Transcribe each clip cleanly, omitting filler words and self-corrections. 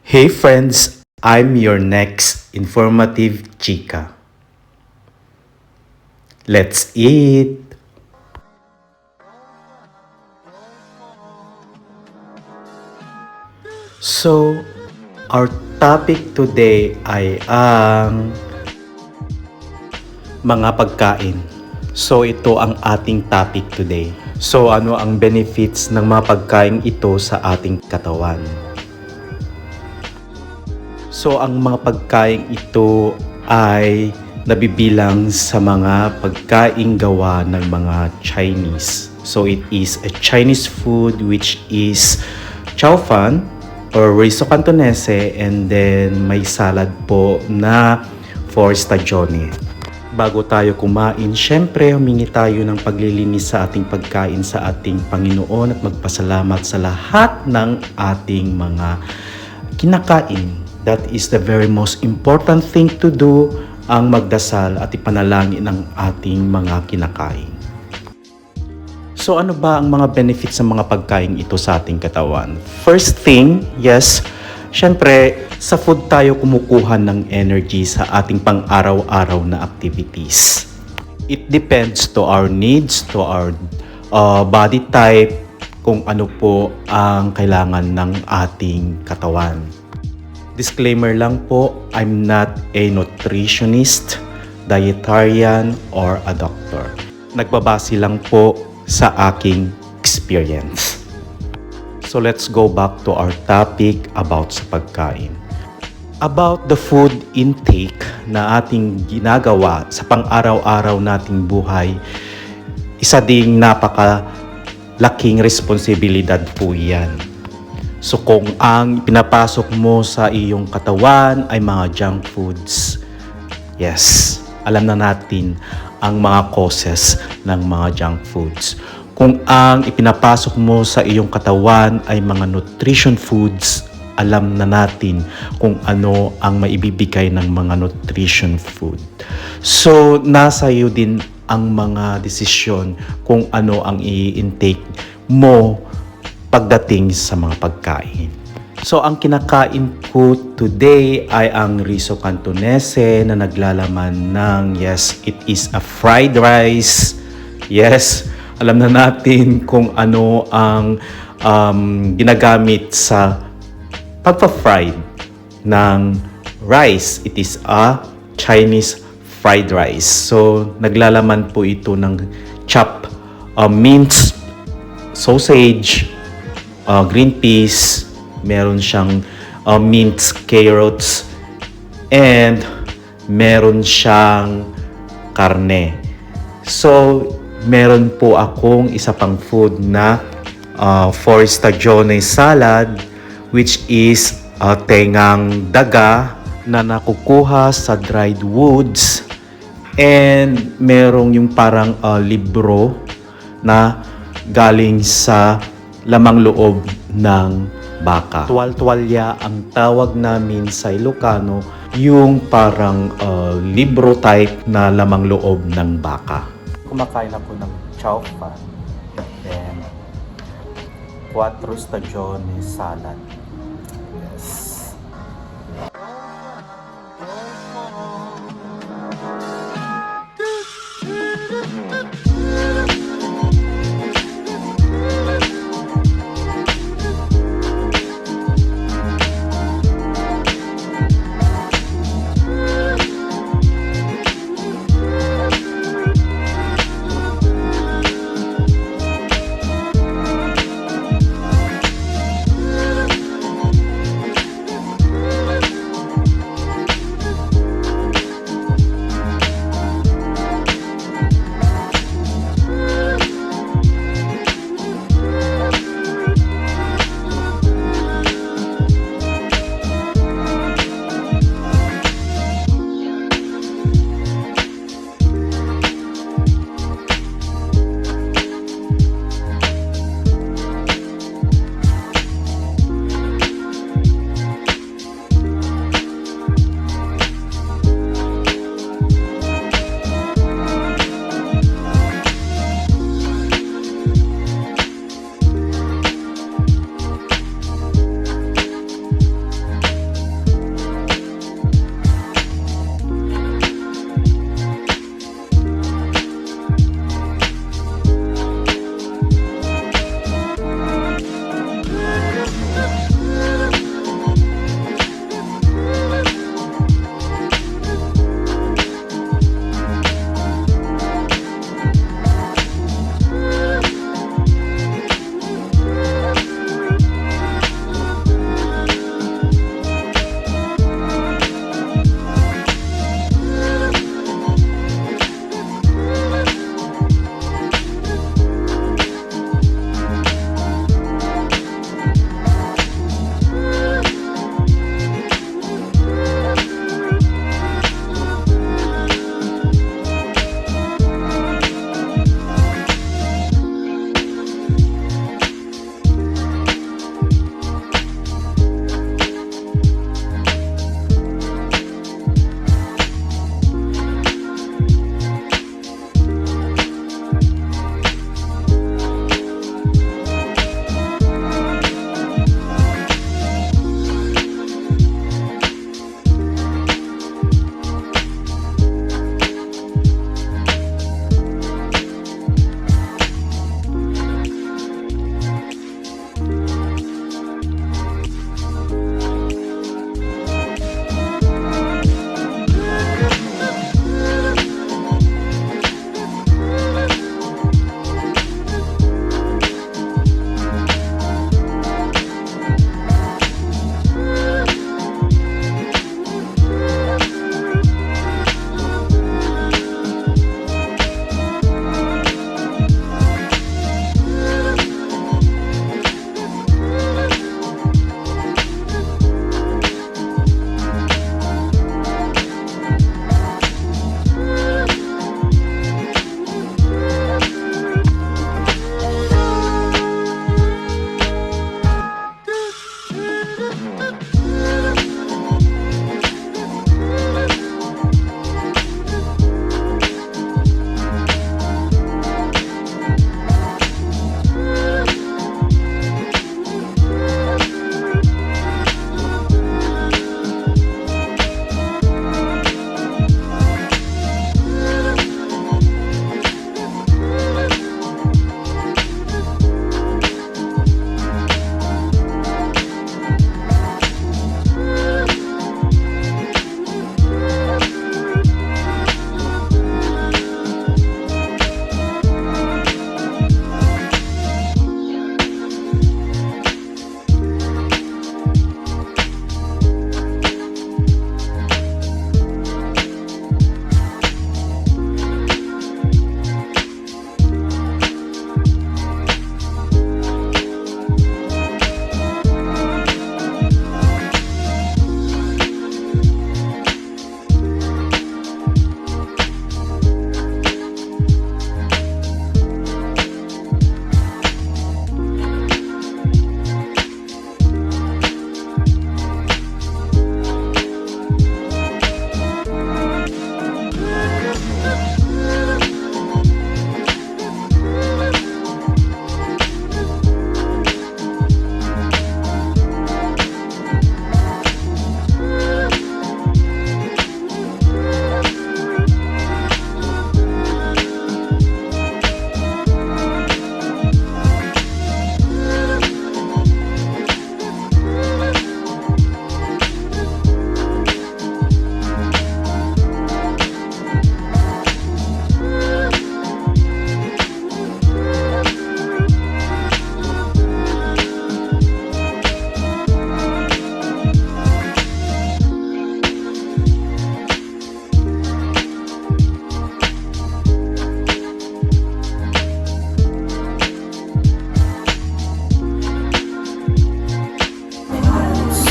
Hey friends, I'm your next informative chica. Let's eat! So, our topic today ay ang mga pagkain. So, ito ang ating topic today. So, ano ang benefits ng mga pagkain ito sa ating katawan? So, ang mga pagkain ito ay nabibilang sa mga pagkain gawa ng mga Chinese. So, it is a Chinese food which is chow fan or riso cantonese, and then may salad po na for stagione. Bago tayo kumain, syempre humingi tayo ng paglilinis sa ating pagkain sa ating Panginoon at magpasalamat sa lahat ng ating mga kinakain. That is the very most important thing to do, ang magdasal at ipanalangin ng ating mga kinakain. So ano ba ang mga benefits ng mga pagkain ito sa ating katawan? First thing, yes, syempre sa food tayo kumukuha ng energy sa ating pang-araw-araw na activities. It depends to our needs, to our body type, kung ano po ang kailangan ng ating katawan. Disclaimer lang po, I'm not a nutritionist, dietarian, or a doctor. Nagbabase lang po sa aking experience. So let's go back to our topic about sa pagkain. About the food intake na ating ginagawa sa pang-araw-araw nating buhay, isa ding napakalaking responsibilidad po yan. So kung ang pinapasok mo sa iyong katawan ay mga junk foods, yes, alam na natin ang mga causes ng mga junk foods. Kung ang ipinapasok mo sa iyong katawan ay mga nutrition foods, alam na natin kung ano ang maibibigay ng mga nutrition food. So nasa iyo din ang mga desisyon kung ano ang i-intake mo pagdating sa mga pagkain. So ang kinakain ko today ay ang riso cantonese na naglalaman ng, yes, it is a fried rice. Yes, alam na natin kung ano ang ginagamit sa pagpa-fried ng rice. It is a Chinese fried rice. So naglalaman po ito ng chopped minced sausage, green peas, meron siyang minced carrots, and meron siyang karne. So, meron po akong isa pang food na for stagione salad, which is tengang daga na nakukuha sa dried woods, and merong yung parang libro na galing sa lamang loob ng baka. Tuwal-tuwalya ang tawag namin sa Ilocano, yung parang libro type na lamang loob ng baka. Kumakain ako ng chow fan, then 4 stagione salad. Yes.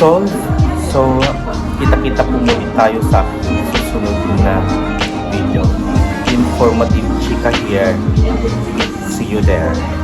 solve. So, kita-kita po muli tayo sa susunod na video. Informative Chika here. See you there.